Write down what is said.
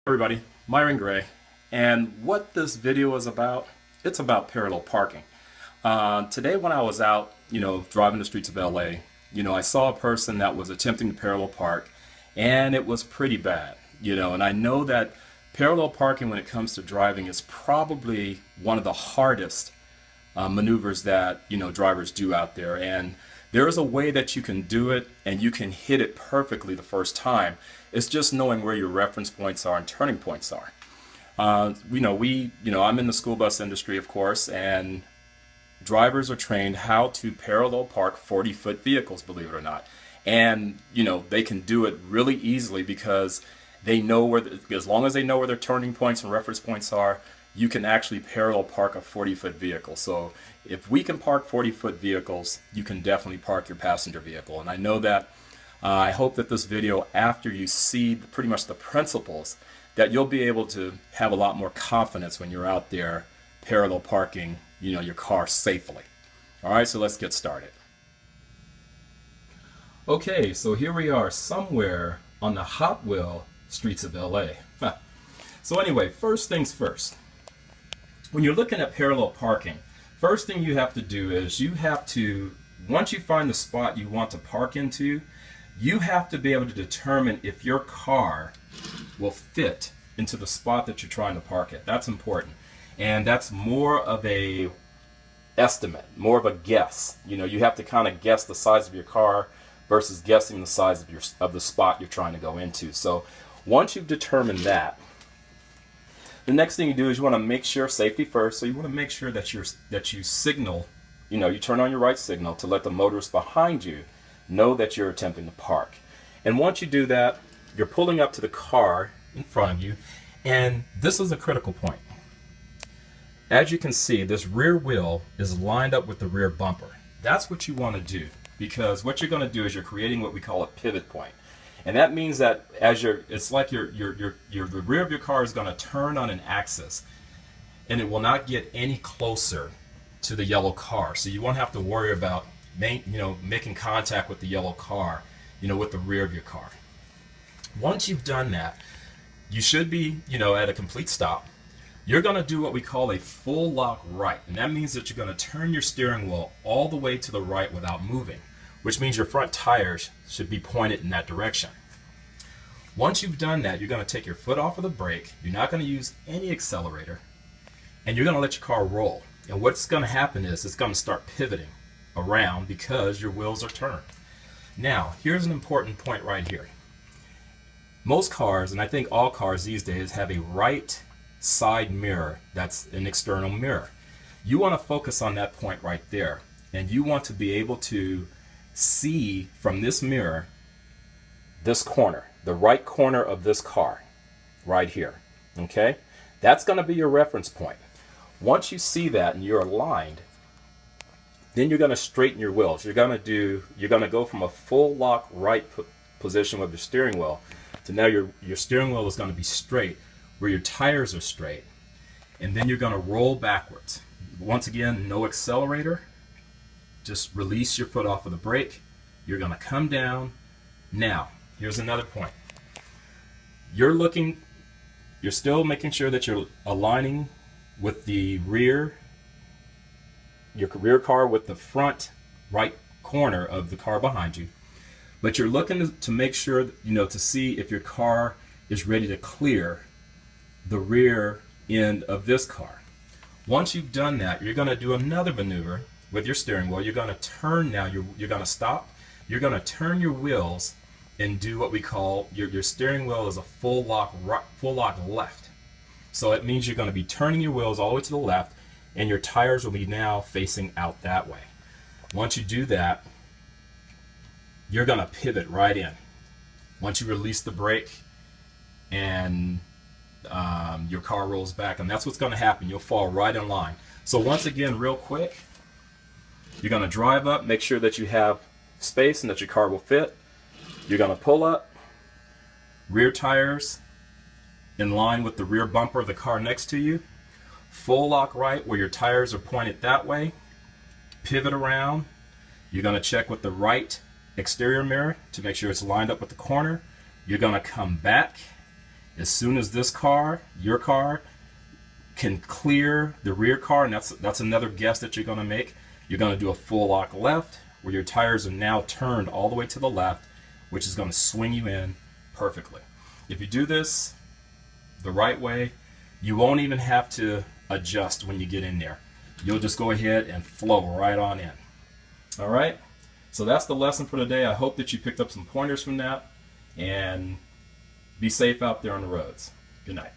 Everybody, Myron Gray, and what this video is about, it's about parallel parking. Today when I was out, driving the streets of LA, I saw a person that was attempting to parallel park, and it was pretty bad, and I know that parallel parking when it comes to driving is probably one of the hardest maneuvers that, drivers do out there, and there is a way that you can do it and you can hit it perfectly the first time. It's just knowing where your reference points are and turning points are. I'm in the school bus industry, of course, and drivers are trained how to parallel park 40-foot vehicles, believe it or not. And, they can do it really easily because they know as long as they know where their turning points and reference points are, you can actually parallel park a 40-foot vehicle. So if we can park 40-foot vehicles, you can definitely park your passenger vehicle. And I know that I hope that this video, after you see pretty much the principles, that you'll be able to have a lot more confidence when you're out there parallel parking, your car safely. All right, so let's get started. Okay, so here we are somewhere on the Hot Wheel streets of LA. So anyway, first things first. When you're looking at parallel parking, first thing you have to do is once you find the spot you want to park into, you have to be able to determine if your car will fit into the spot that you're trying to park at. That's important. And that's more of a estimate, more of a guess. You have to kind of guess the size of your car versus guessing the size of the spot you're trying to go into. So once you've determined that, the next thing you do is you want to make sure, safety first, so you want to make sure that you signal, you turn on your right signal to let the motorist behind you know that you're attempting to park. And once you do that, you're pulling up to the car in front of you, and this is a critical point. As you can see, this rear wheel is lined up with the rear bumper. That's what you want to do, because what you're going to do is you're creating what we call a pivot point. And that means that it's like the rear of your car is going to turn on an axis, and it will not get any closer to the yellow car. So you won't have to worry about making contact with the yellow car, with the rear of your car. Once you've done that, you should be, at a complete stop. You're going to do what we call a full lock right, and that means that you're going to turn your steering wheel all the way to the right without moving, which means your front tires should be pointed in that direction. Once you've done that, you're going to take your foot off of the brake. You're not going to use any accelerator, and you're going to let your car roll. And what's going to happen is it's going to start pivoting around because your wheels are turned. Now, here's an important point right here. Most cars, and I think all cars these days, have a right side mirror that's an external mirror. You want to focus on that point right there, and you want to be able to see from this mirror this corner, the right corner of this car right here. Okay, that's going to be your reference point. Once you see that and you're aligned, then you're going to straighten your wheels. You're going to go from a full lock right position with your steering wheel to now your steering wheel is going to be straight where your tires are straight, and then you're going to roll backwards. Once again, no accelerator. Just release your foot off of the brake. You're going to come down. Now, here's another point. You're still making sure that you're aligning with your rear car with the front right corner of the car behind you. But you're looking to make sure, to see if your car is ready to clear the rear end of this car. Once you've done that, you're going to do another maneuver with your steering wheel. You're going to turn now, you're going to stop, you're going to turn your wheels and do what we call, your steering wheel is a full lock left. So it means you're going to be turning your wheels all the way to the left, and your tires will be now facing out that way. Once you do that, you're going to pivot right in. Once you release the brake and your car rolls back, and that's what's going to happen. You'll fall right in line. So once again, real quick, you're going to drive up, make sure that you have space and that your car will fit. You're going to pull up, rear tires in line with the rear bumper of the car next to you, full lock right where your tires are pointed that way, pivot around. You're going to check with the right exterior mirror to make sure it's lined up with the corner. You're going to come back As soon as this car, your car, can clear the rear car, and that's another guess that you're going to make, you're going to do a full lock left, where your tires are now turned all the way to the left, which is going to swing you in perfectly. If you do this the right way, you won't even have to adjust when you get in there. You'll just go ahead and flow right on in. All right, so that's the lesson for today. I hope that you picked up some pointers from that, and be safe out there on the roads. Good night.